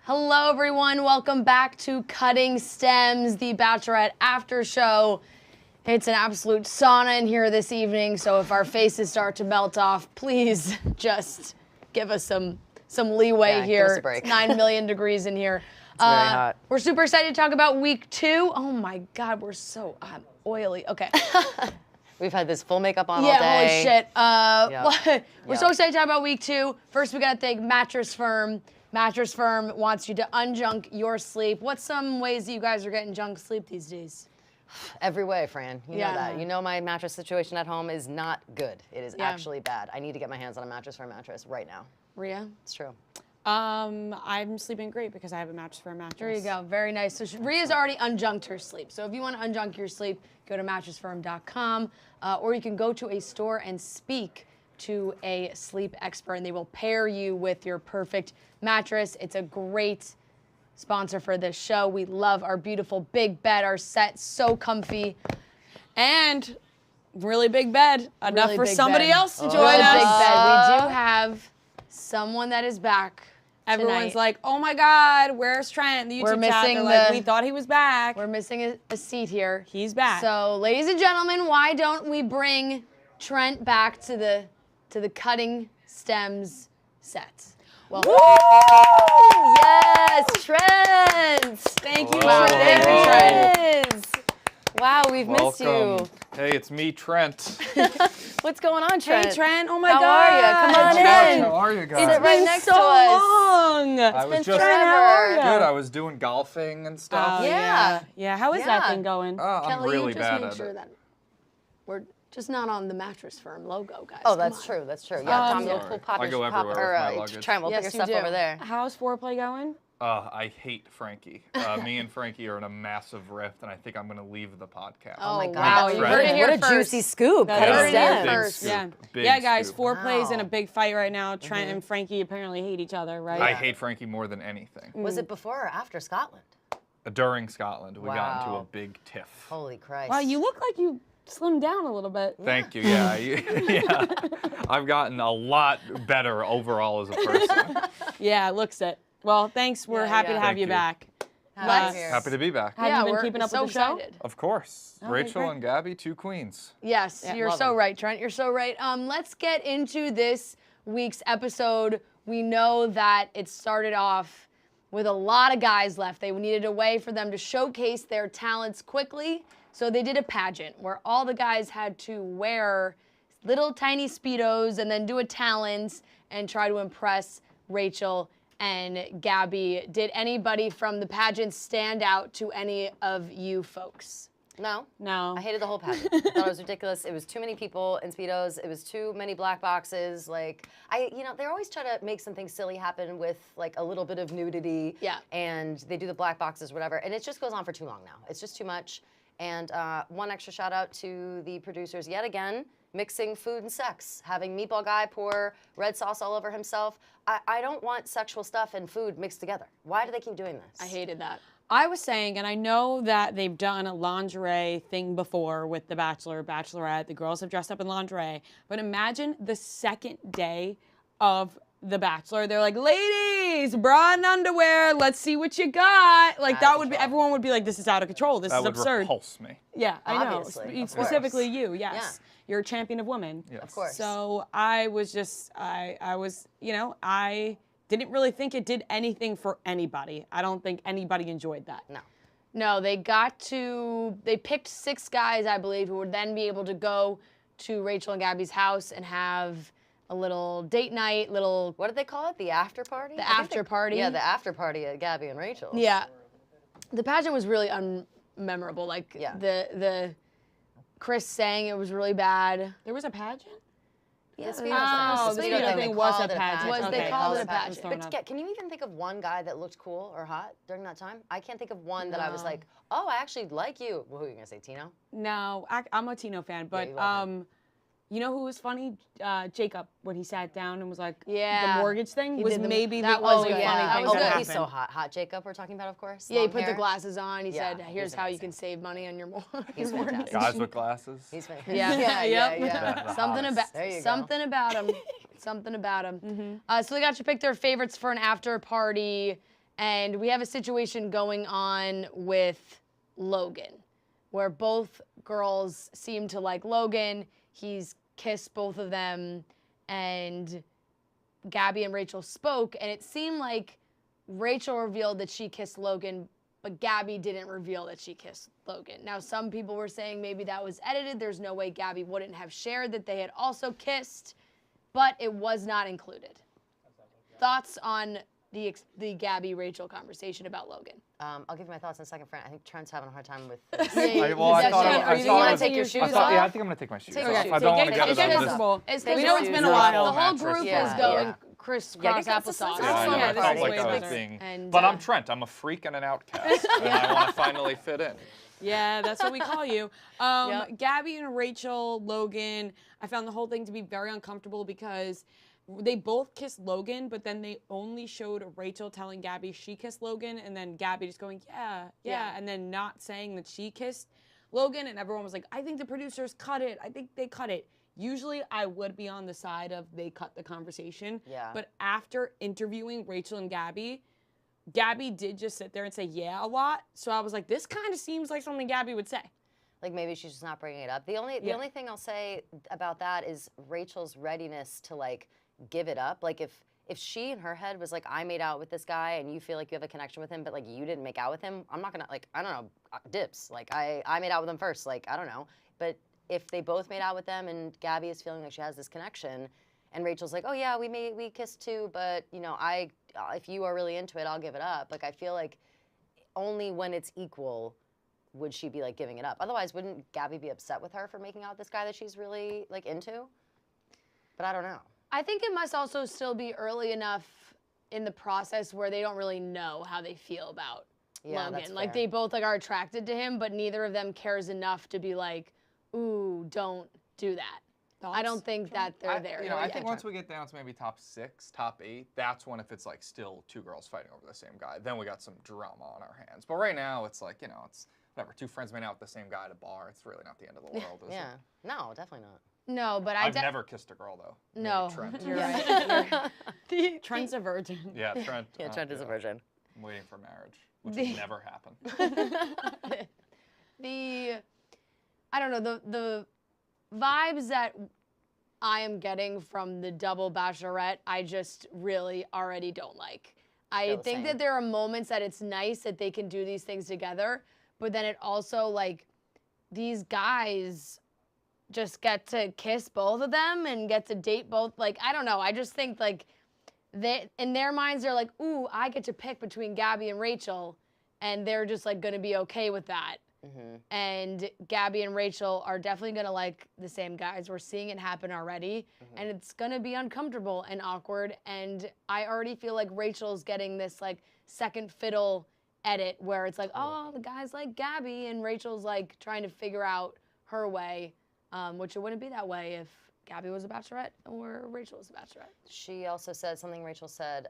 Hello, everyone. Welcome back to Cutting Stems, the Bachelorette after show. It's an absolute sauna in here this evening, so if our faces start to melt off, please just give us some leeway here. Give us a break. It's 9 million degrees in here. It's very hot. We're super excited to talk about week 2. Oh my God, we're so oily. Okay. We've had this full makeup on all Yeah, day. holy shit. We're so excited to talk about week 2. First, we gotta thank Mattress Firm. Mattress Firm wants you to unjunk your sleep. What's some ways that you guys are getting junk sleep these days? Every way, Fran. You know that. You know my mattress situation at home is not good. It is actually bad. I need to get my hands on a Mattress Firm mattress right now. Rhea? It's true. I'm sleeping great because I have a Mattress Firm mattress. There you go. Very nice. So Rhea's already unjunked her sleep. So if you want to unjunk your sleep, go to mattressfirm.com, or you can go to a store and speak to a sleep expert, and they will pair you with your perfect mattress. It's a great sponsor for this show. We love our beautiful big bed, our set, so comfy. And really big bed, enough Really for big somebody bed. else to join Really us. big bed. We do have someone that is back Everyone's tonight. like, oh my God, where's Trent? The We're YouTube chat, missing they're like, the- we thought he was back. We're missing a seat here. He's back. So, ladies and gentlemen, why don't we bring Trent back to the Cutting Stems set? Well, Yes, Trent! Thank you, Hello, Trent. hello. Trent! Wow, we've missed Welcome. you. Hey, it's me, Trent. What's going on, Trent? Hey, Trent. Oh my How God. are you? Come on in. How are you guys? Sit right Been next so to us. long. I was been just forever. How are ya? good. I was doing golfing and stuff. Oh, Yeah. Yeah, how is that Yeah. thing going? I'm Kelly, really you just bad make at sure it. that we're just not on the Mattress Firm logo, guys. Oh, Come that's on. true. That's true. Um, Yeah, Tom, Sorry. we'll pop I your go everywhere with my luggage. Trent, we'll Yes, put your you stuff do. over there. How's foreplay going? I hate Frankie. Me and Frankie are in a massive rift, and I think I'm going to leave the podcast. Oh my wow. God. You Right. heard it here What a first. juicy scoop. That Cut is it Heard it here down. Big first. scoop. Yeah. Big Yeah, guys, scoop. foreplay's in a Wow. big fight right now. Trent and Frankie apparently hate each other, right? I hate Frankie more than anything. Was it before or after Scotland? During Scotland, we got into a Wow. big tiff. Holy Christ. Wow, you look like you slimmed down a little bit. Thank you. Yeah, yeah. I've gotten a lot better overall as a person. Yeah, looks it. Well, thanks. We're Yeah, happy yeah. to have Thank you you. back. Happy Let's- Happy to be back. Have Yeah, you been we're keeping up so with the show? excited. Of course. Okay, Rachel great. and Gabby, two queens. Yes, Yeah, you're love so 'em. right, Trent. You're so right. Let's get into this week's episode. We know that it started off with a lot of guys left. They needed a way for them to showcase their talents quickly, so they did a pageant where all the guys had to wear little tiny Speedos and then do a talent and try to impress Rachel and Gabby. Did anybody from the pageant stand out to any of you folks? No. No. I hated the whole pageant. I thought it was ridiculous. It was too many people in Speedos. It was too many black boxes. Like, they always try to make something silly happen with like a little bit of nudity. Yeah. And they do the black boxes, whatever. And it just goes on for too long now. It's just too much. And one extra shout out to the producers yet again, mixing food and sex, having Meatball Guy pour red sauce all over himself. I don't want sexual stuff and food mixed together. Why do they keep doing this? I hated that. I was saying, and I know that they've done a lingerie thing before with The Bachelor, Bachelorette. The girls have dressed up in lingerie. But imagine the second day of The Bachelor. They're like, ladies, bra and underwear. Let's see what you got. Like, Out that of would be, control. everyone would be like, this is out of control. This That is would absurd. repulse me. Yeah, I know. Obviously, of Specifically course. you, yes. You're a champion of women. Yes. Of course. So I was just, I was, I didn't really think it did anything for anybody. I don't think anybody enjoyed that. No. No, they picked 6 guys, I believe, who would then be able to go to Rachel and Gabby's house and have a little date night, What did they call it? The after party? The I think after party. Yeah, the after party at Gabby and Rachel. Yeah. The pageant was really unmemorable. Like, Yeah. the Chris sang it was really bad. There was a pageant? The Yeah, Speedo Oh, thing. the Speedo thing was a pageant. Was- they Okay. called it a I was pageant. thrown But off. can you even think of one guy that looked cool or hot during that time? I can't think of one that I was No. like, oh, I actually like you. Well, who are you going to say, Tino? No, I'm a Tino fan, but you love him. You know who was funny? Jacob, when he sat down and was like, Yeah. the mortgage thing He was did the- maybe that the was only good. funny That thing was that good. happened. He's so hot. Hot Jacob we're talking about, of course. Yeah, he Long put the hair. glasses on. He Yeah, said, "Here's he's how you amazing. can save money on your He's mortgage." fantastic. Guys with glasses. He's fantastic. Yeah. Yep. The Something hottest. about There you go. something about him. Something about him. So they got to pick their favorites for an after party, and we have a situation going on with Logan, where both girls seem to like Logan. He's kissed both of them, and Gabby and Rachel spoke, and it seemed like Rachel revealed that she kissed Logan, but Gabby didn't reveal that she kissed Logan. Now, some people were saying maybe that was edited. There's no way Gabby wouldn't have shared that they had also kissed, but it was not included. Thoughts on the Gabby-Rachel conversation about Logan? I'll give you my thoughts in a second, Fran. I think Trent's having a hard time with. Yeah, I thought definitely. Are you You want gonna to take your shoes off? yeah, I think I'm gonna take my shoes Take off. your shoes I don't off. want to get Get it under this. comfortable. It's We know it's been a You're while. The whole Mattress. group Yeah, was going yeah. crisscross Yeah, it's applesauce. a Yeah, I know. Yeah, I this felt is like way I was better. being. And, But I'm Trent. I'm a freak and an outcast, and I want to finally fit in. Yeah, that's what we call you. Yep. Gabby and Rachel, Logan, I found the whole thing to be very uncomfortable because they both kissed Logan, but then they only showed Rachel telling Gabby she kissed Logan, and then Gabby just going, yeah, and then not saying that she kissed Logan, and everyone was like, I think the producers cut it. I think they cut it. Usually I would be on the side of they cut the conversation. Yeah. But after interviewing Rachel and Gabby did just sit there and say yeah a lot. So I was like, this kind of seems like something Gabby would say. Like maybe she's just not bringing it up. The only thing I'll say about that is Rachel's readiness to like give it up. Like if she in her head was like, I made out with this guy and you feel like you have a connection with him, but like you didn't make out with him, I'm not gonna like, I don't know, dips. Like I made out with him first. Like I don't know. But if they both made out with them and Gabby is feeling like she has this connection, and Rachel's like, oh yeah, we kissed too, but you know if you are really into it, I'll give it up. Like I feel like only when it's equal would she be like giving it up. Otherwise, wouldn't Gabby be upset with her for making out with this guy that she's really like into? But I don't know. I think it must also still be early enough in the process where they don't really know how they feel about Yeah, Logan. that's Like fair. they both like are attracted to him, but neither of them cares enough to be like, ooh, don't do that. I don't think that they're there. I yet. think once we get down to maybe top 6, top 8, that's when if it's like still 2 girls fighting over the same guy, then we got some drama on our hands. But right now, it's like, it's whatever. 2 friends made out with the same guy at a bar. It's really not the end of the world, is Yeah. it? No, definitely not. No, but I've never kissed a girl though. Maybe No, Trent. you're Yeah. right. Trent's a virgin. Yeah, Trent. Yeah, Trent is a virgin. I'm waiting for marriage, which will never happen. I don't know, the vibes that I am getting from the double bachelorette, I just really already don't like. I Feel the think same. that there are moments that it's nice that they can do these things together, but then it also like these guys just get to kiss both of them and get to date both. Like, I don't know. I just think like they in their minds they're like, ooh, I get to pick between Gabby and Rachel, and they're just like gonna be okay with that. And Gabby and Rachel are definitely gonna like the same guys. We're seeing it happen already, and it's gonna be uncomfortable and awkward. And I already feel like Rachel's getting this like second fiddle edit where it's like, oh, the guys like Gabby, and Rachel's like trying to figure out her way, which it wouldn't be that way if Gabby was a bachelorette or Rachel was a bachelorette. She also said something Rachel said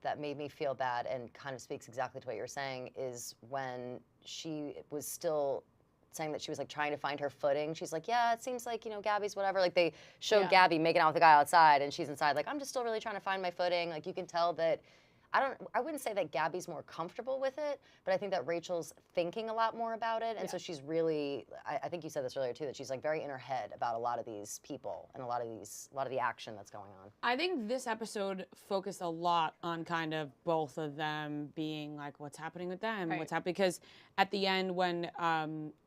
that made me feel bad and kind of speaks exactly to what you're saying is when she was still saying that she was like trying to find her footing. She's like, yeah, it seems like, Gabby's whatever. Like they showed Gabby making out with the guy outside and she's inside like, I'm just still really trying to find my footing. Like you can tell that I wouldn't say that Gabby's more comfortable with it, but I think that Rachel's thinking a lot more about it. And so she's really, I think you said this earlier too, that she's like very in her head about a lot of these people and a lot of the action that's going on. I think this episode focused a lot on kind of both of them being like, what's happening with them? Right. What's happening? Because at the end when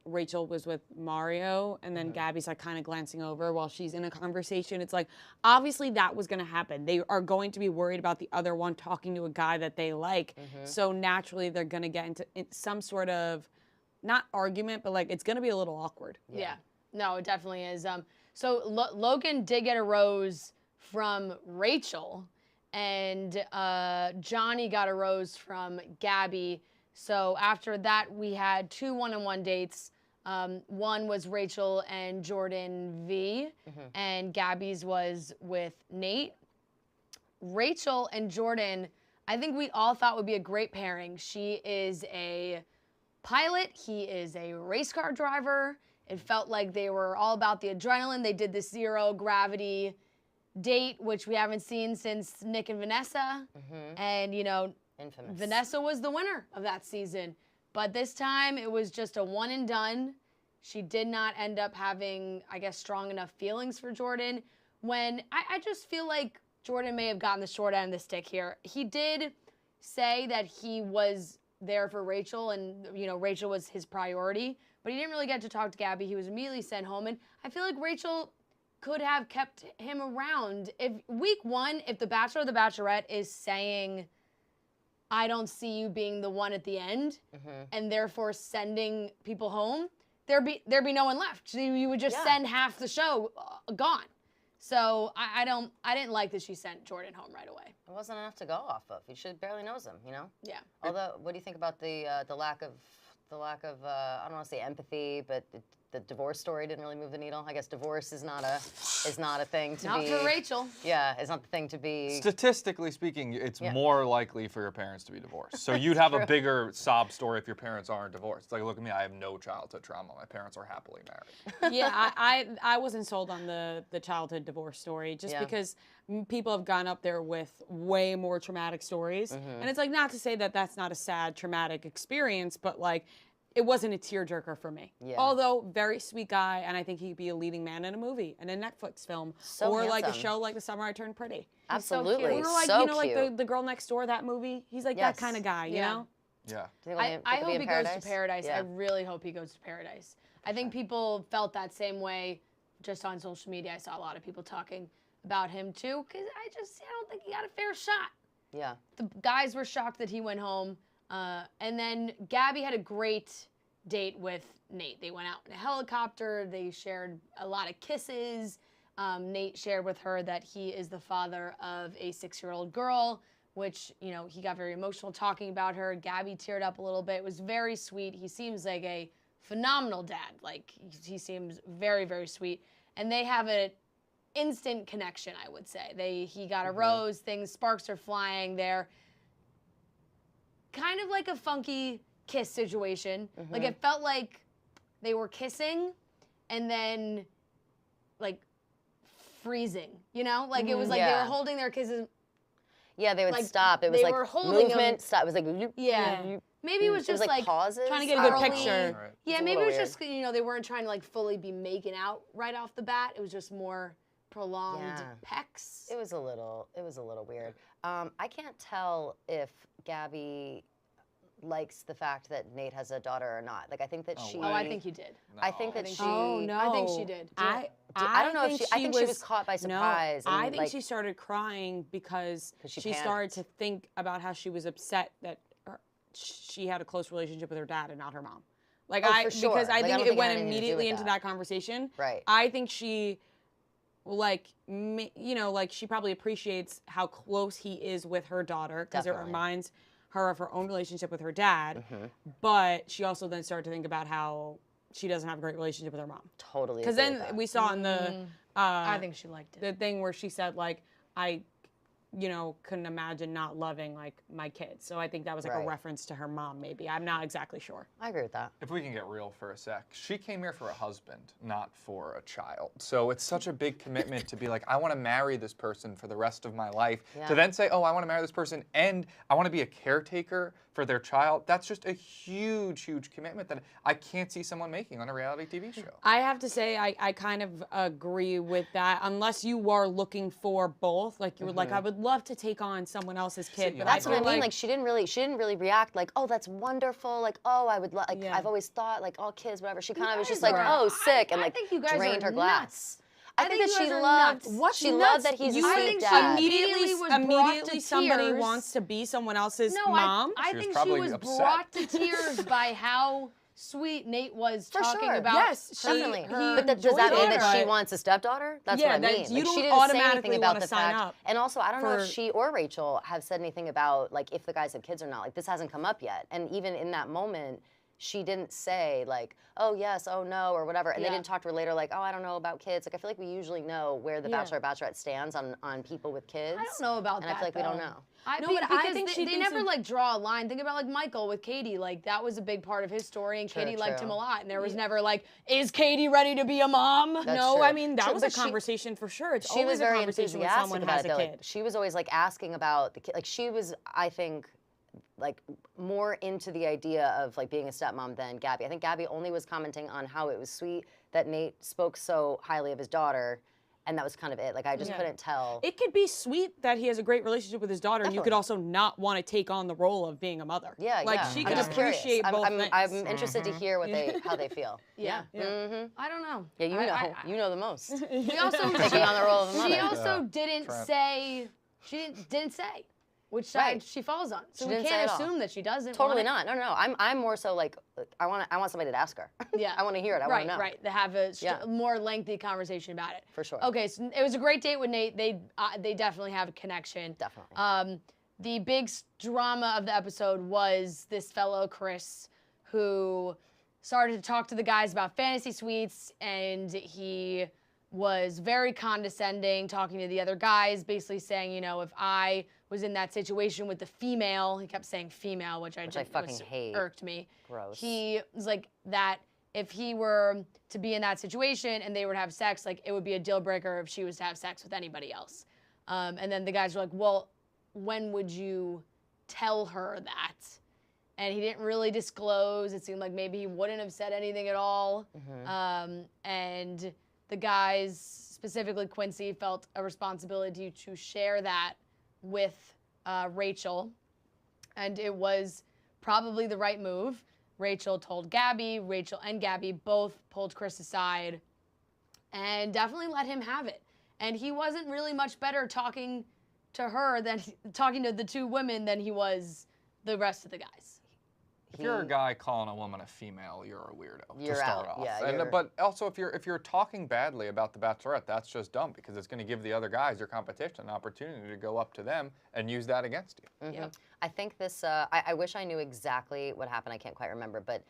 Rachel was with Mario and then Gabby's like kind of glancing over while she's in a conversation, it's like, obviously that was going to happen. They are going to be worried about the other one talking to a guy that they like. So naturally they're going to get into some sort of, not argument, but like it's going to be a little awkward. Yeah. No, it definitely is. So Logan did get a rose from Rachel, and Johnny got a rose from Gabby. So after that, we had 2 one-on-one dates. One was Rachel and Jordan V, and Gabby's was with Nate. Rachel and Jordan, I think we all thought would be a great pairing. She is a pilot. He is a race car driver. It felt like they were all about the adrenaline. They did this zero gravity date, which we haven't seen since Nick and Vanessa. And, you know, Infamous. Vanessa was the winner of that season. But this time it was just a one and done. She did not end up having, I guess, strong enough feelings for Jordan. When I just feel like Jordan may have gotten the short end of the stick here. He did say that he was there for Rachel and, you know, Rachel was his priority, but he didn't really get to talk to Gabby. He was immediately sent home. And I feel like Rachel could have kept him around. If week one, if the Bachelor or the Bachelorette is saying, I don't see you being the one at the end, and therefore sending people home, there'd be no one left. So you would just send half the show gone. So I didn't like that she sent Jordan home right away. It wasn't enough to go off of. You should barely knows him, you know. Yeah. Although, what do you think about the lack of I don't want to say empathy, but the divorce story didn't really move the needle. I guess divorce is not a thing to be. Not for Rachel. Yeah, it's not the thing to be. Statistically speaking, it's more likely for your parents to be divorced. So you'd have a bigger sob story if your parents aren't divorced. Like, look at me, I have no childhood trauma. My parents are happily married. Yeah, I wasn't sold on the childhood divorce story just because people have gone up there with way more traumatic stories. And it's like, not to say that that's not a sad, traumatic experience, but like, it wasn't a tearjerker for me. Yeah. Although, very sweet guy, and I think he'd be a leading man in a movie, and a Netflix film, So or like a handsome. show like The Summer I Turned Pretty. Absolutely. Or like, so you know, cute. like the Girl Next Door, that movie. He's like that kind of guy, you know? Yeah. Do you think I he'll hope be he in goes to Paradise. Yeah. I really hope he goes to Paradise. I think people felt that same way just on social media. I saw a lot of people talking about him too, because I don't think he got a fair shot. Yeah. The guys were shocked that he went home. And then Gabby had a great date with Nate. They went out in a helicopter. They shared a lot of kisses. Nate shared with her that he is the father of a 6-year-old girl, which, you know, he got very emotional talking about her. Gabby teared up a little bit. It was very sweet. He seems like a phenomenal dad. Like, he seems very, very sweet. And they have an instant connection, I would say. He got a rose, sparks are flying. They're kind of like a funky kiss situation. Like, it felt like they were kissing and then like freezing, you know? Like, it was like they were holding their kisses. Yeah, they would Like, stop. It was they like were holding movement, them. stop. It was like Maybe it was just like pauses. Trying to get a good early. picture. Right. Yeah, It's a maybe it was little just, you know, they weren't trying to like fully be making out right off the bat. It was just more prolonged pecs. It was a little weird. I can't tell if Gabby likes the fact that Nate has a daughter or not. Like, I think that she. Oh, I think you did. I think that she. Oh, no. I think she did. I don't know if she. I think she was caught by surprise. No, and, I think like, she started crying because she she started to think about how she was upset that she had a close relationship with her dad and not her mom. Like, for sure. because I Like, I think don't it think it went had anything to do immediately with into that. that conversation. Right. I think she, like, you know, like, she probably appreciates how close he is with her daughter because it Definitely. reminds her of her own relationship with her dad. But she also then started to think about how she doesn't have a great relationship with her mom. Totally. Because agree then with that. we saw in the I think she liked it. the thing where she said, like, I, you know, couldn't imagine not loving, like, my kids. So I think that was like Right. a reference to her mom, maybe. I'm not exactly sure. I agree with that. If we can get real for a sec, she came here for a husband, not for a child. So it's such a big commitment to be like, I want to marry this person for the rest of my life. Yeah. To then say, oh, I want to marry this person and I want to be a caretaker for their child. That's just a huge, huge commitment that I can't see someone making on a reality TV show. I have to say, I kind of agree with that, unless you are looking for both. Like, you were like, I would love to take on someone else's kid. But That's what I feel mean. Like, she didn't really react like, oh, that's wonderful. Like, oh, I would like. Yeah. I've always thought like all kids, whatever. She kind of was guys just like, are- oh, sick, and I like think you guys drained are her glass. nuts. I think that you she guys are loved. nuts. What's she nuts? loved that he's a You sweet think she dad. immediately was brought to immediately somebody tears. wants to be someone else's No, mom. I She was think she probably was upset. brought to tears by how sweet Nate was For talking sure. about. Yes, Definitely. her But does that mean that daughter. she wants a stepdaughter? That's Yeah, what I that mean. you Like, don't she didn't say automatically anything about wanna the sign fact. up And also, I don't know if for- she or Rachel have said anything about like if the guys have kids or not. Like, this hasn't come up yet. And even in that moment, she didn't say like, oh yes, oh no, or whatever, and they Yeah. didn't talk to her later like, oh, I don't know about kids. Like I feel like we usually know where the Bachelor or Bachelorette stands on people with kids. I don't know about and that. I feel like we don't know. No, But but because I think she they thinks never it- like draw a line. Think about like Michael with Katie. Like that was a big part of his story, and True, Katie liked him true. a lot. And there was never like, is Katie ready to be a mom? That's no, true. I mean that True, was a but she- conversation for sure. It's She always was a very conversation when enthusiastic someone about has it, a though. kid. Like she was always like asking about the kid. Like she was, I think, like more into the idea of like being a stepmom than Gabby. I think Gabby only was commenting on how it was sweet that Nate spoke so highly of his daughter, and that was kind of it. Like I just couldn't tell. It could be sweet that he has a great relationship with his daughter, and you could Definitely. also not want to take on the role of being a mother. Yeah, like yeah. she I'm can just curious. appreciate both things. I'm interested to hear what how they feel. Yeah. Mm-hmm. I don't know. Yeah, you I- know, I- you know the most. She also Taking on the role of a mother. She also Yeah. didn't Trent. say. She didn't say which side Right. she falls on. So She we didn't say can't at all. assume that she doesn't. Totally want not. No. I'm more so like I want somebody to ask her. Yeah. I want to hear it. I want Right, to know. right. They have a Yeah. more lengthy conversation about it. For sure. Okay, so it was a great date with Nate. They definitely have a connection. Definitely. The big drama of the episode was this fellow Chris who started to talk to the guys about fantasy suites, and he was very condescending, talking to the other guys, basically saying, you know, if I was in that situation with the female, he kept saying female, which I fucking hate. irked me. Gross. He was like that if he were to be in that situation and they were to have sex, like it would be a deal breaker if she was to have sex with anybody else. And then the guys were like, well, when would you tell her that? And he didn't really disclose. It seemed like maybe he wouldn't have said anything at all. And the guys, specifically Quincy, felt a responsibility to share that with Rachel. And it was probably the right move. Rachel told Gabby. Rachel and Gabby both pulled Chris aside and definitely let him have it. And he wasn't really much better talking to her than talking to the two women than he was the rest of the guys. If you're a guy calling a woman a female, you're a weirdo You're to start out. off. Yeah, And, you're- but also, if you're talking badly about the Bachelorette, that's just dumb because it's going to give the other guys, your competition, an opportunity to go up to them and use that against you. Yep. I think this, I wish I knew exactly what happened. I can't quite remember. But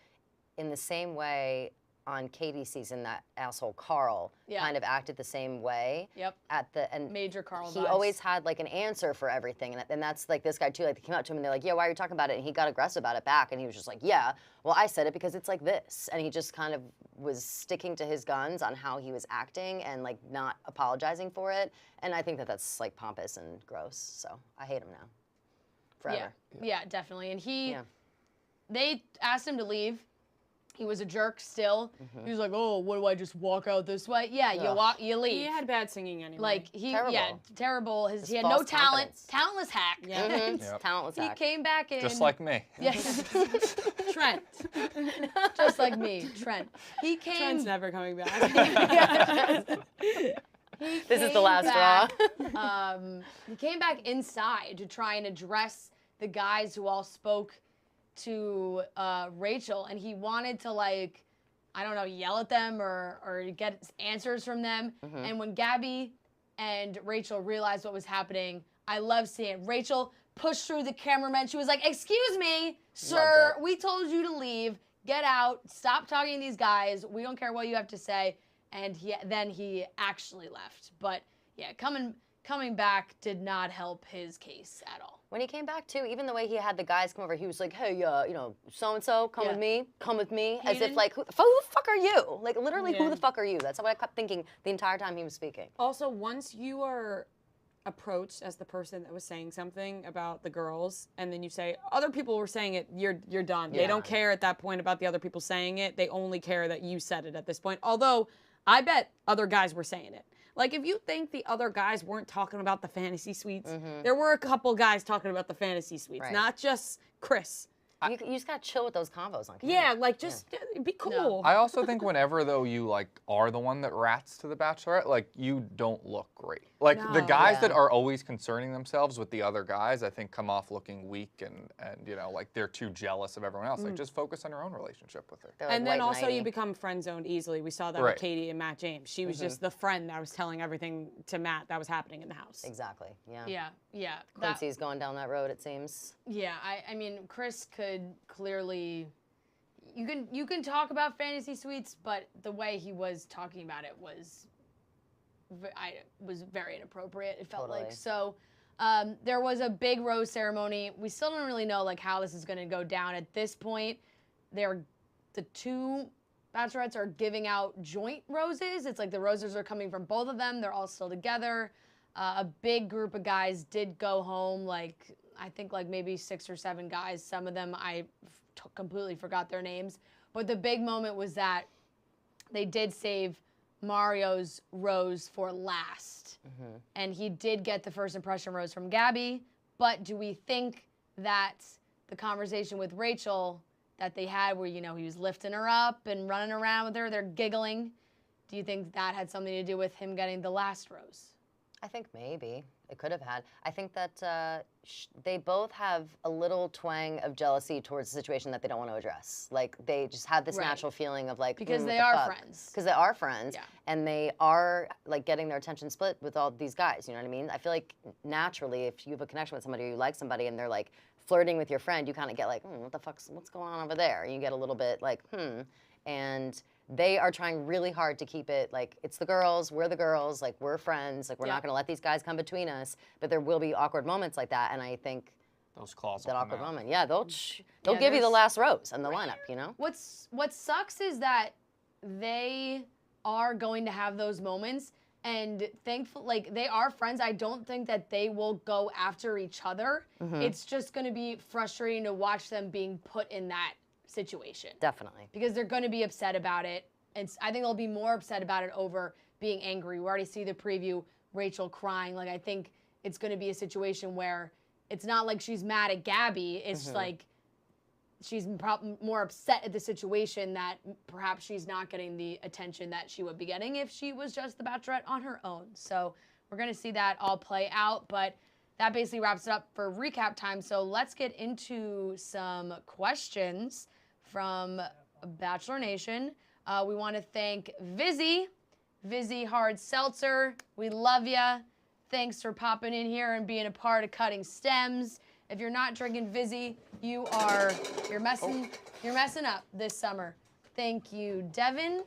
in the same way on Katie's season, that asshole Carl Yeah. kind of acted the same way. Yep. And Major Carl he vibes. always had like an answer for everything. And that's like this guy too. Like they came up to him and they're like, yeah, why are you talking about it? And he got aggressive about it back. And he was just like, yeah, well, I said it because it's like this. And he just kind of was sticking to his guns on how he was acting and like not apologizing for it. And I think that that's like pompous and gross. So I hate him now. Forever. Yeah, definitely. And Yeah. they asked him to leave. He was a jerk still. He was like, oh, what do I just walk out this way? Yeah, you leave. He had bad singing anyway. Like Terrible. terrible. He had no false talent, confidence. talentless hack. Yeah. Yep. Talentless He act. came back in. Just like me. Yes, Trent. just like me, Trent. He came. Trent's never coming back. This is the last straw. He came back inside to try and address the guys who all spoke to Rachel, and he wanted to like, I don't know, yell at them or get answers from them. And when Gabby and Rachel realized what was happening, I love seeing it. Rachel pushed through the cameraman. She was like, "Excuse me, sir, Loved it. we told you to leave. Get out. Stop talking to these guys. We don't care what you have to say." And then he actually left. But yeah, coming back did not help his case at all. When he came back too, even the way he had the guys come over, he was like, "Hey, so and so, come with me, come with me," as if Hayden? like, who the fuck are you? Like literally, Yeah. who the fuck are you? That's what I kept thinking the entire time he was speaking. Also, once you are approached as the person that was saying something about the girls, and then you say other people were saying it, you're done. They Yeah. don't care at that point about the other people saying it. They only care that you said it at this point. Although I bet other guys were saying it. Like if you think the other guys weren't talking about the fantasy suites, there were a couple guys talking about the fantasy suites, Right. not just Chris. You just gotta chill with those convos on camera. Yeah, like just be cool. I also think whenever though you like are the one that rats to the Bachelorette, like you don't look great. Like the No. guys Yeah. that are always concerning themselves with the other guys, I think come off looking weak and like they're too jealous of everyone else. Like just focus on your own relationship with her. They're, like, And then white also knighty. you become friend zoned easily. We saw that Right. with Katie and Matt James. She was just the friend that was telling everything to Matt that was happening in the house. Exactly. Yeah. Yeah. Quincy's going down that road, it seems. Yeah, I mean, Chris could clearly, you can talk about fantasy suites, but the way he was talking about it was very inappropriate. It felt Totally. like so. There was a big rose ceremony. We still don't really know like how this is going to go down at this point. The two bachelorettes are giving out joint roses. It's like the roses are coming from both of them. They're all still together. A big group of guys did go home. Like I think like maybe 6 or 7 guys. Some of them I completely forgot their names. But the big moment was that they did save Mario's rose for last. Mm-hmm. And he did get the first impression rose from Gabby. But do we think that the conversation with Rachel that they had where, you know, he was lifting her up and running around with her, they're giggling. Do you think that had something to do with him getting the last rose? I think maybe it could have had. I think that they both have a little twang of jealousy towards the situation that they don't want to address. Like they just have this Right. natural feeling of like Because what they the are fuck? friends. Because they are friends, Yeah. and they are like getting their attention split with all these guys. You know what I mean? I feel like naturally, if you have a connection with somebody or you like somebody, and they're like flirting with your friend, you kind of get like, what the fuck's what's going on over there? And you get a little bit like, and they are trying really hard to keep it like it's the girls, like we're friends, like we're not going to let these guys come between us. But there will be awkward moments like that, and I think Those claws. that will come awkward out. moment, yeah, they'll Yeah, give you the there's- last rose in the lineup, you know. What sucks is that they are going to have those moments, and thankful like they are friends. I don't think that they will go after each other. It's just going to be frustrating to watch them being put in that situation. Definitely. Because they're going to be upset about it. And I think they'll be more upset about it over being angry. We already see the preview, Rachel crying. Like, I think it's going to be a situation where it's not like she's mad at Gabby. It's like she's more upset at the situation that perhaps she's not getting the attention that she would be getting if she was just the Bachelorette on her own. So we're going to see that all play out. But that basically wraps it up for recap time. So let's get into some questions from Bachelor Nation. We want to thank Vizzy Hard Seltzer. We love ya. Thanks for popping in here and being a part of Cutting Stems. If you're not drinking Vizzy, you're messing up this summer. Thank you, Devin.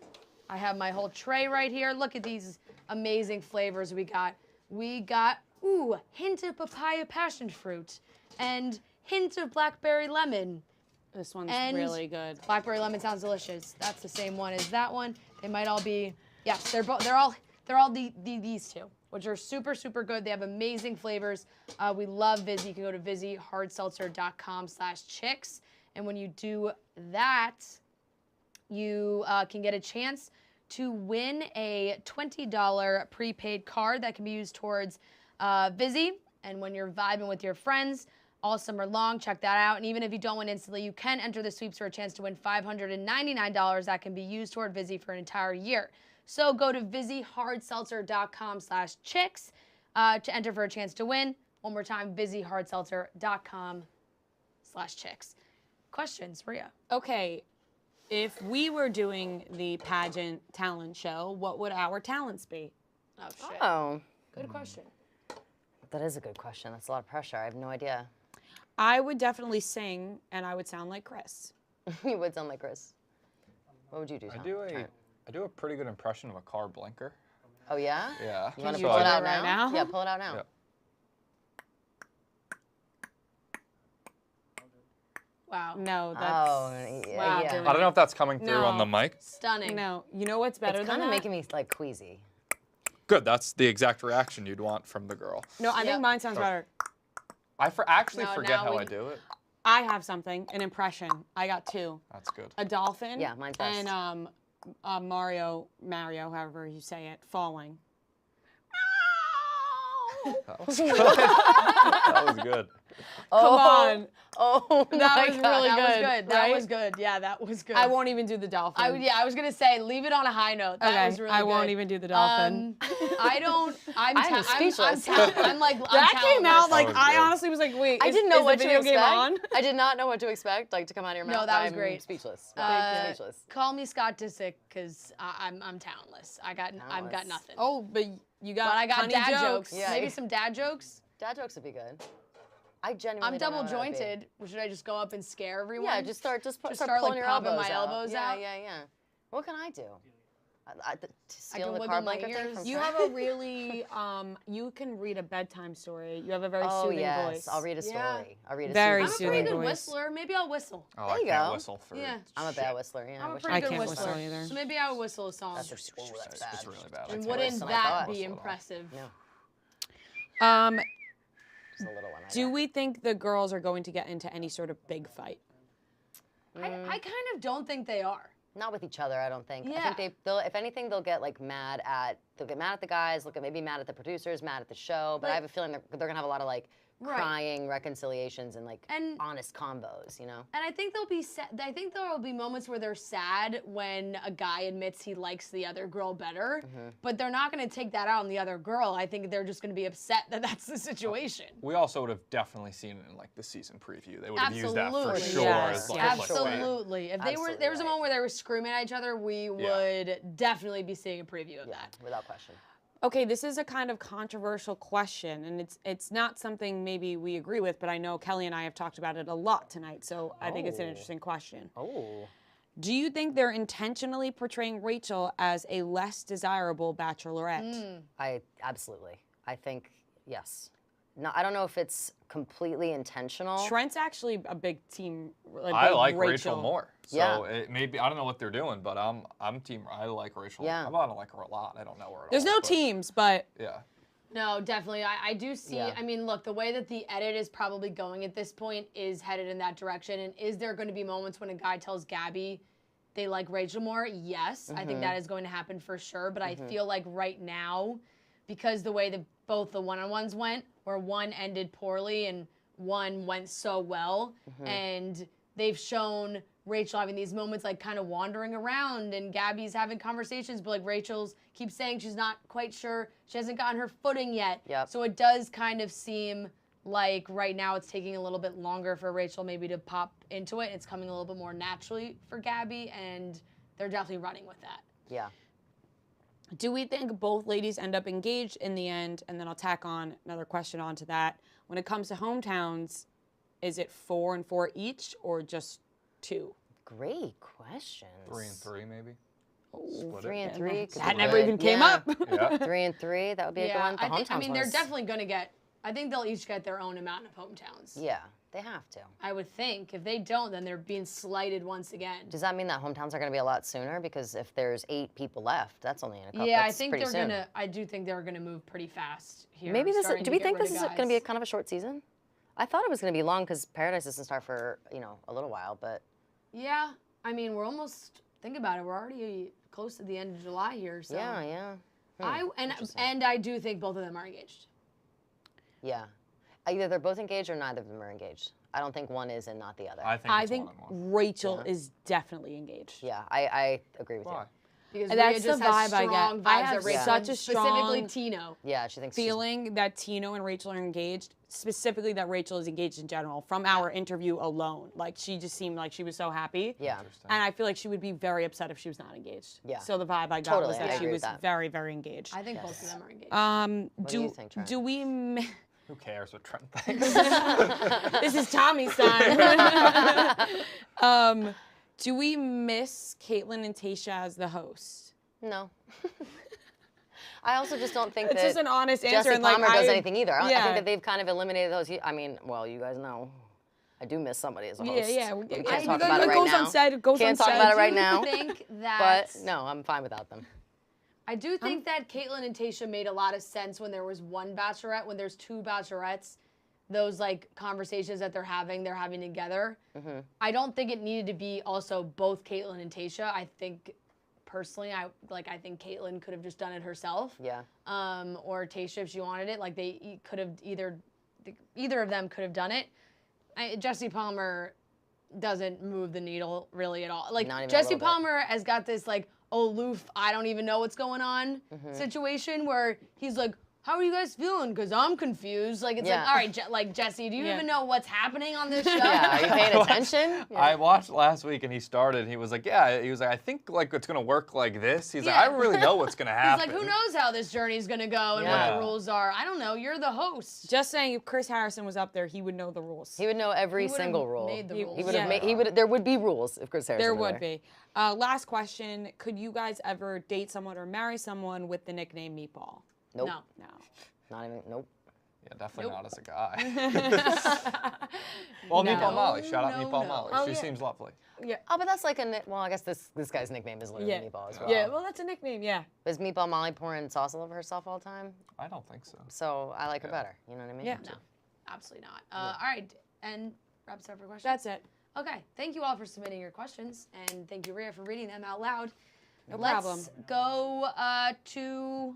I have my whole tray right here. Look at these amazing flavors we got. We got hint of papaya passion fruit and hint of blackberry lemon. This one's And really good. Blackberry lemon sounds delicious. That's the same one as that one. They might all be, yes, they're all these two, which are super, super good. They have amazing flavors. We love Vizzy. You can go to VizzyHardSeltzer.com/chicks. And when you do that, you can get a chance to win a $20 prepaid card that can be used towards Vizzy. And when you're vibing with your friends all summer long, check that out. And even if you don't win instantly, you can enter the sweeps for a chance to win $599 that can be used toward Vizzy for an entire year. So go to VizzyHardSeltzer.com/chicks to enter for a chance to win. One more time, VizzyHardSeltzer.com/chicks. Questions, Rhea? Okay, if we were doing the pageant talent show, what would our talents be? Oh, shit. Oh, Good question. that is a good question. That's a lot of pressure. I have no idea. I would definitely sing, and I would sound like Chris. You would sound like Chris. What would you do, I Tom? do a pretty good impression of a car blinker. Oh yeah? Yeah. You want to you pull do it that out right now? Yeah, pull it out now. Yep. Wow. No, that's Oh, yeah. Wow, yeah. dude. I don't know if that's coming through on the No. mic. Stunning. no. You know what's better It's than kind of that? making me like queasy. Good. That's the exact reaction you'd want from the girl. No, I Yep. think mine sounds better. I actually No, forget now how we- I do it. I have something, an impression. I got 2. That's good. A dolphin. Yeah, mine's best. And Mario, however you say it, falling. That was good. That was good. Come on. Oh, That my was God. really That was good, good. That right? was good. Yeah, that was good. I won't even do the dolphin. I was gonna say leave it on a high note. That Okay, was really I good. won't even do the dolphin. I don't. I'm I'm speechless. I'm like That came out talentless. like was I good. honestly was like, wait, I is, didn't know is what the to video expect. game on? I did not know what to expect, like to come out of your mouth. that was I'm great. Speechless. Speechless. Call me Scott Disick because I'm talentless. I've got Talentless. nothing. Oh, but you got but I got funny dad jokes. jokes. Yeah. Maybe some dad jokes. Dad jokes would be good. I genuinely I'm don't know double what it would be. jointed. Should I just go up and scare everyone? Yeah, just start start, pulling like, your popping elbows my out. elbows yeah, out? Yeah. What can I do? To steal can the wiggle car my blanket thing ears. from You Trent? have a really, you can read a bedtime story. You have a very Oh soothing yes, voice. I'll read a Yeah. story. I'll read a Very I'm a soothing pretty soothing good voice. whistler. Maybe I'll whistle. Oh, There I you can't go. whistle for Yeah. I'm a bad whistler. Yeah, I'm I a wish pretty I good can't whistler. whistle either. So maybe I would whistle a song. That's just that's bad. It's really bad. I And can't wouldn't worse than I that thought. be whistle at all. impressive? No, Um, just a little one. do we think the girls are going to get into any sort of big fight? I kind of don't think they are. Not with each other, I don't think. Yeah. I think they'll, if anything, they'll get like mad at the guys, maybe mad at the producers, mad at the show. But I have a feeling they're gonna have a lot of like Right. crying reconciliations and like And- honest combos, you know. And I think I think there will be moments where they're sad when a guy admits he likes the other girl better, but they're not going to take that out on the other girl. I think they're just going to be upset that that's the situation. We also would have definitely seen it in like the season preview. They would have used that for Absolutely. sure. Yes, as, like, yes. like, the way- Absolutely. If Absolutely there was a right. moment where they were screaming at each other, we would definitely be seeing a preview of Yeah, that. without question. Okay, this is a kind of controversial question, and it's not something maybe we agree with, but I know Kelly and I have talked about it a lot tonight, so I think it's an Oh. interesting question. Oh. Do you think they're intentionally portraying Rachel as a less desirable bachelorette? I think yes. No, I don't know if it's completely intentional. Trent's actually a big team. I like Rachel more. So Yeah. it maybe I don't know what they're doing, but I'm team. I like Rachel. Yeah. I don't like her a lot. I don't know her at There's all. no but, teams, but Yeah. No, definitely. I do see, Yeah. I mean, look, the way that the edit is probably going at this point is headed in that direction. And is there going to be moments when a guy tells Gabby they like Rachel more? Yes, I think that is going to happen for sure. But I feel like right now, because the way that both the one-on-ones went, where one ended poorly and one went so well, and they've shown Rachel having these moments like kind of wandering around, and Gabby's having conversations, but like Rachel's keeps saying she's not quite sure, she hasn't gotten her footing yet. Yep. So it does kind of seem like right now it's taking a little bit longer for Rachel maybe to pop into it. It's coming a little bit more naturally for Gabby, and they're definitely running with that. Yeah. do we think both ladies end up engaged in the end? And then I'll tack on another question onto that. When it comes to hometowns, is it 4 and 4 each or just 2? Great questions. 3 and 3 maybe. Split 3 it. and 3. could That be never good. even came Yeah. up. Yeah. 3 and 3. That would be a good one. The I hometowns mean, one they're is- definitely going to get, I think they'll each get their own amount of hometowns. Yeah, they have to. I would think. If they don't, then they're being slighted once again. Does that mean that hometowns are going to be a lot sooner? Because if there's 8 people left, that's only in a couple. Yeah, I that's think pretty they're soon. gonna. I do think they're gonna move pretty fast here. Maybe this. starting Do to we get think rid this of is going to be a guys. kind of a short season? I thought it was going to be long because Paradise doesn't start for a little while, but Yeah, I mean, we're almost. Think about it. We're already close to the end of July here. So yeah. Interesting. and I do think both of them are engaged. Yeah. Either they're both engaged or neither of them are engaged. I don't think one is and not the other. I it's think one and one. Rachel is definitely engaged. Yeah, I agree with Why? you. Because And that's Rhea just the has vibe I get. strong I vibes have that Rachel, such a specifically strong Tino. Yeah, she thinks she's- Feeling that Tino and Rachel are engaged, specifically that Rachel is engaged in general, from our interview alone. Like, she just seemed like she was so happy. Yeah. And I feel like she would be very upset if she was not engaged. Yeah. So the vibe I got Totally, was I that she agree was with that. very, very engaged. I think both of them are engaged. What do you think, Trent? do we Who cares what Trent thinks? this is Tommy's time. Do we miss Caitlin and Tayshia as the host? No. I also just don't think It's that just an honest answer. Jesse and like, Palmer does anything either. I yeah. think that they've kind of eliminated those. I mean, well, you guys know. I do miss somebody as a host. Yeah. We I- can't talk about it it right goes now. unsaid. It goes Can't talk unsaid. about it right I now. think that. But no, I'm fine without them. I do think that Caitlyn and Tayshia made a lot of sense when there was one bachelorette. When there's two bachelorettes, those like conversations that they're having together. Mm-hmm. I don't think it needed to be also both Caitlyn and Tayshia. I think personally, I think Caitlyn could have just done it herself. Yeah. Or Tayshia if she wanted it. Like they could have either of them could have done it. Jesse Palmer doesn't move the needle really at all. Like Not even a Jesse little bit. Palmer has got this like aloof, I don't even know what's going on situation where he's like, how are you guys feeling? Because I'm confused. Like, it's Yeah. like, all right, like, Jesse, do you Yeah. even know what's happening on this show? Yeah, are you paying attention? Yeah. I watched last week and he started. He was like, yeah. He was like, I think like it's gonna work like this. He's like, I Yeah. don't really know what's gonna He's happen. like, who knows how this journey's going to go and what Yeah. the rules are? I don't know. You're the host. Just saying, if Chris Harrison was up there, he would know the rules. He would know every He would've single rule. made the He- rules. He would have Yeah. made. He would. There would be rules if Chris Harrison There were would there. be. Last question: could you guys ever date someone or marry someone with the nickname Meatball? Nope. No. No. Not even. Nope. Yeah, definitely Nope. not as a guy. Well, No. Meatball Molly. Shout out No, Meatball no. Molly. Oh, she yeah. seems lovely. Oh, but that's like a. Well, I guess this guy's nickname is literally Yeah. Meatball as well. Yeah. Well, that's a nickname. Yeah. Is Meatball Molly pouring sauce all over herself all the time? I don't think so. So I like her Yeah. better. You know what I mean? Yeah. No, absolutely not. All right, and wraps up for questions. That's it. Okay, thank you all for submitting your questions, and thank you, Rhea, for reading them out loud. No Let's problem. go to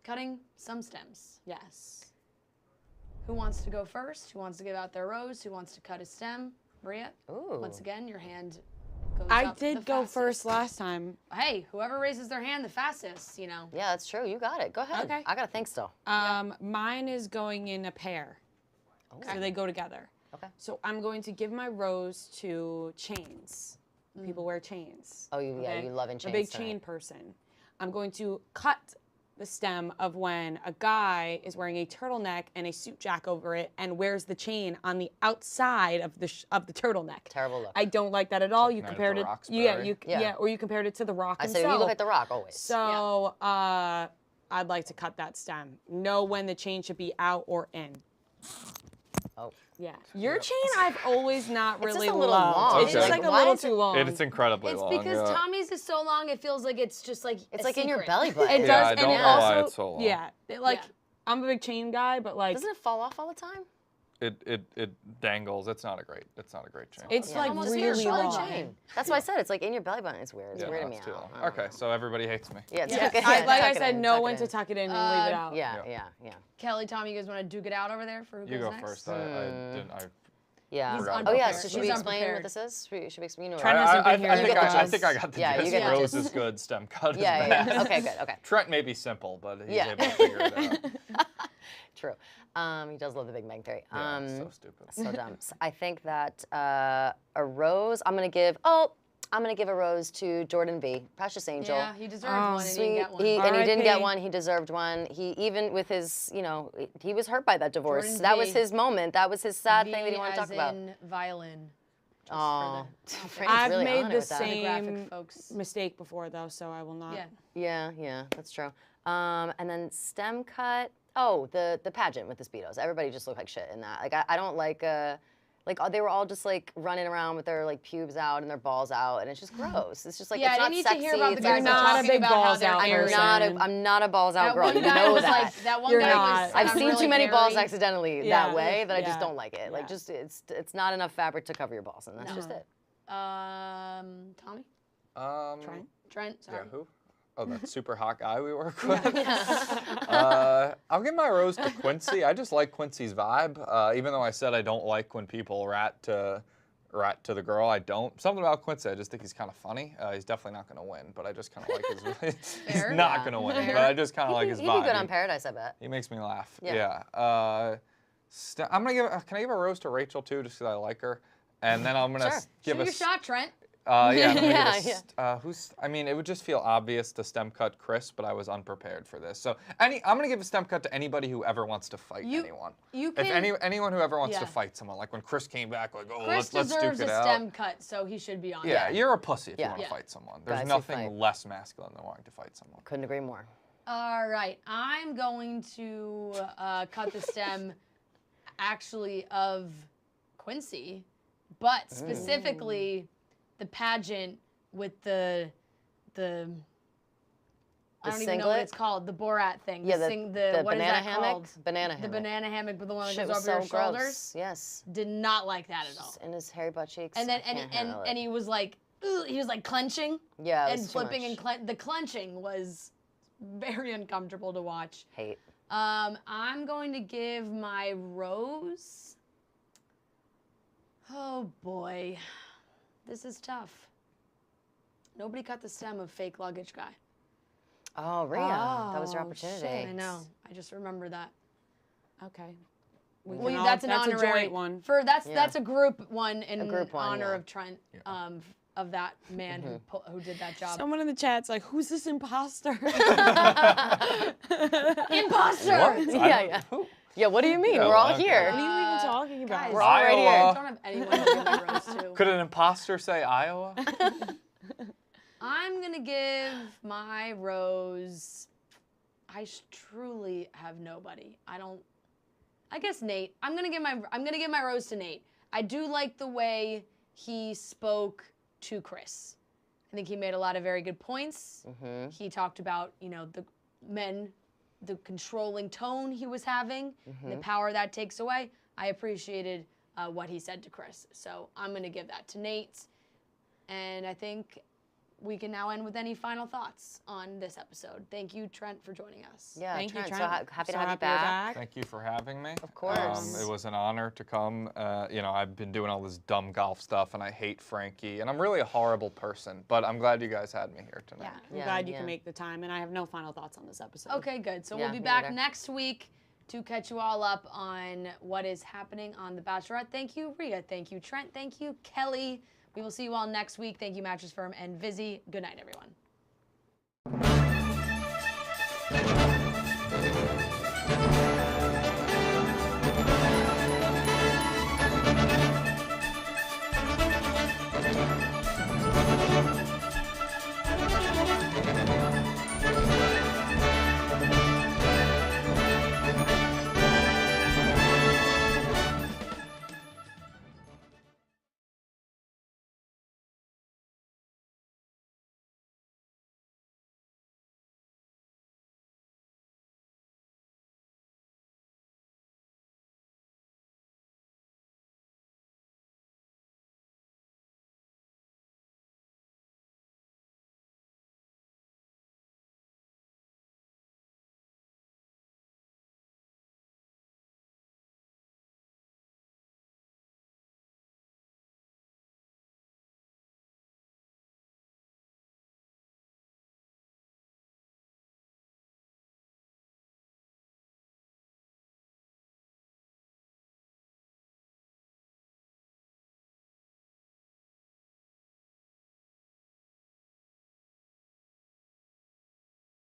cutting some stems. Yes. Who wants to go first? Who wants to give out their rose? Who wants to cut a stem? Rhea, Ooh. once again, your hand goes I up did the go fastest. first last time. Hey, whoever raises their hand the fastest, you know. Yeah, that's true. You got it. Go ahead. Okay. I gotta think still. Mine is going in a pair, so they go together. Okay. So I'm going to give my rose to chains. People wear chains. Oh, yeah, okay? you love in I'm chains a big tonight. chain person. I'm going to cut the stem of when a guy is wearing a turtleneck and a suit jack over it and wears the chain on the outside of the turtleneck. Terrible look. I don't like that at all. You Night at compared the it, Roxbury. yeah, or you compared it to the Rock I himself. said you look like the Rock always. So I'd like to cut that stem. Know when the chain should be out or in. Oh. Yeah. Your chain I've always not It's just really a little loved. long. It's Okay. just like a Why little is it- too long. It's incredibly It's long. because yeah. Tommy's is so long, it feels like it's just like It's a like in your secret. belly button. It Yeah, does, I and don't it know also, why it's so long. Yeah. Like Yeah. I'm a big chain guy, but like Doesn't it fall off all the time? It dangles. It's not a great chain. it's Yeah. like Almost really your shoulder long. chain. That's why I said it's like in your belly button. It's weird. It's Yeah, weirding no, me it's too out. long. Okay, so everybody hates me. Yeah, Yeah. tuck it I, in, like I tuck it said, in, know tuck it when in. to tuck it in and leave it out. Yeah. Kelly, Tommy, you guys want to duke it out over there for who You goes go next? first. I didn't. Yeah. He's Oh yeah. unprepared. So should He's we explain unprepared. what this is? Should we explain? You know Trent what- hasn't been here I in think the I class. think I got the Yeah, you gist. get the Rose gist. is good. Stem cut is Yeah. bad. Okay. Good. Okay. Trent may be simple, but he's Yeah. able to figure it out. True. He does love the Big Bang Theory. Yeah, it's so stupid. So dumb. I think that a rose. I'm gonna give a rose to Jordan V. Precious Angel. Yeah, he deserved Oh, one and he Sweet. didn't get one. And he didn't get R.I.P. one. He deserved one. He even with his, he was hurt by that divorce. Jordan That was V. his moment. That was his sad thing that he V wanted to as talk about. in violin. Just Oh, for Frank's I've really made on it the with that. the graphic same folks. mistake before though, so I will not. Yeah. Yeah, that's true. And then stem cut. Oh, the pageant with the Speedos. Everybody just looked like shit in that. Like I don't like they were all just like running around with their like pubes out and their balls out, and it's just gross. It's just like Yeah, it's I not didn't need sexy. to hear about the it's guys You're not a talking big about how balls they're out hairy. person. I'm not a balls out That girl. one You guy know was that. like, that one You're guy not. was I've I'm seen really too many hairy. balls accidentally Yeah. that way that I just Yeah. don't like it. Like Yeah. just it's not enough fabric to cover your balls, and that's just it. Tommy? Trent? Trent, sorry. Yeah, who? Oh, that super hot guy we work with. I'll give my rose to Quincy. I just like Quincy's vibe. Even though I said I don't like when people rat to the girl, I don't. Something about Quincy, I just think he's kind of funny. He's definitely not going to win, but I just kind of like his. He's Fair. not Yeah. going to win, Fair. but I just kind of like his He'd vibe. be good on Paradise, I bet. He makes me laugh. Yeah. Yeah. I'm gonna give. Can I give a rose to Rachel too, just because I like her? And then I'm gonna Sure. give Shoot a. your shot, Trent. Yeah, I'm gonna Yeah, give who's? I mean, it would just feel obvious to stem cut Chris, but I was unprepared for this. So I'm gonna give a stem cut to anybody who ever wants to fight anyone. You If can. anyone who ever wants to Yeah. fight someone, like when Chris came back, like, oh, Chris let's duke deserves it a out. stem cut, so he should be on. Yeah, it. you're a pussy if you Yeah. want to Yeah. fight someone. There's Guys who nothing fight. less masculine than wanting to fight someone. Couldn't agree more. All right, I'm going to cut the stem, actually, of Quincy, but specifically the pageant with the I don't even know what singlet? it's called. The Borat thing. Yeah, the what is banana that hammock. called? Banana The hammock. banana hammock with the one that Shit goes was over so your shoulders. gross. Yes. Did not like that at all. Just in his hairy butt cheeks. And then I can't handle it. and he was like, ugh, he was like clenching yeah, it and was too flipping much. and the clenching was very uncomfortable to watch. Hate. I'm going to give my rose. Oh boy, this is tough. Nobody cut the stem of fake luggage guy. Oh, Rhea, that was your Oh, opportunity. shit. I know. I just remember that. Okay. Well, that's an that's honorary a joint one. That's a group one in group one, honor yeah. of Trent, of that man who did that job. Someone in the chat's like, "Who's this imposter?" Imposter. What? Yeah. Yeah, what do you mean? Yeah, We're all okay. here. What are you even talking about? Guys, We're all right here. I don't have anyone to give my rose to. Could an imposter say Iowa? I'm gonna give my rose. I truly have nobody. I guess Nate. I'm gonna give my rose to Nate. I do like the way he spoke to Chris. I think he made a lot of very good points. He talked about, the men, the controlling tone he was having, and the power that takes away. I appreciated what he said to Chris. So I'm going to give that to Nate. And I think we can now end with any final thoughts on this episode. Thank you, Trent, for joining us. Yeah, Thank you, Trent. Trent. So happy to have you you're back. Thank you for having me. Of course. It was an honor to come. I've been doing all this dumb golf stuff, and I hate Frankie, and I'm really a horrible person, but I'm glad you guys had me here tonight. I'm glad you can make the time, and I have no final thoughts on this episode. Okay, good. So Yeah, we'll be me back neither. next week to catch you all up on what is happening on The Bachelorette. Thank you, Rhea. Thank you, Trent. Thank you, Kelly. We will see you all next week. Thank you, Mattress Firm and Vizzy. Good night, everyone.